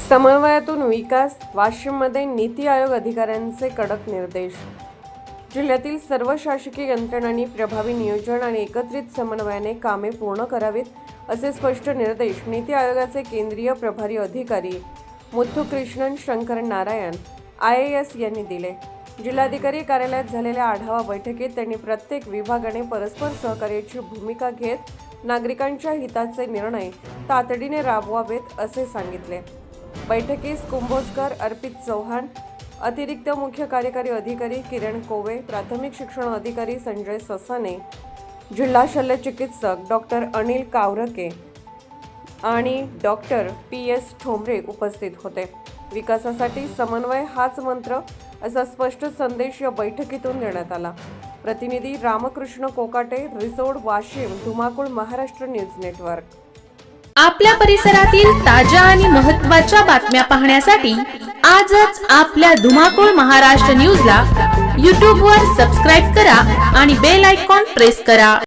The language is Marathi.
समन्वयातून विकास, वाशिममध्ये नीती आयोग अधिकाऱ्यांचे कडक निर्देश। जिल्ह्यातील सर्व शासकीय यंत्रणांनी प्रभावी नियोजन आणि एकत्रित समन्वयाने कामे पूर्ण करावीत असे स्पष्ट निर्देश नीती आयोगाचे केंद्रीय प्रभारी अधिकारी मुथुकृष्णन शंकर नारायण IAS यांनी दिले। जिल्हाधिकारी कार्यालयात झालेल्या आढावा बैठकीत त्यांनी प्रत्येक विभागाने परस्पर सहकार्याची भूमिका घेत नागरिकांच्या हिताचे निर्णय तातडीने राबवावेत असे सांगितले। बैठकीस कुंभोजकर, अर्पित चौहान, अतिरिक्त मुख्य कार्यकारी अधिकारी किरण कोवे, प्राथमिक शिक्षण अधिकारी संजय ससाने, जिल्हा शल्य चिकित्सक डॉक्टर अनिल कावरके आणि डॉक्टर PS ठोंबरे उपस्थित होते। विकासासाठी समन्वय हाच मंत्र असा स्पष्ट संदेश या बैठकीतून देण्यात आला। प्रतिनिधी रामकृष्ण कोकाटे, रिसोड, वाशिम, धुमाकूळ, महाराष्ट्र न्यूज नेटवर्क। आपल्या परिसरातील ताज्या आणि महत्त्वाच्या बातम्या पाहण्यासाठी आजच आपल्या धुमाकूळ महाराष्ट्र न्यूजला YouTube वर सबस्क्राइब करा आणि बेल आयकॉन प्रेस करा।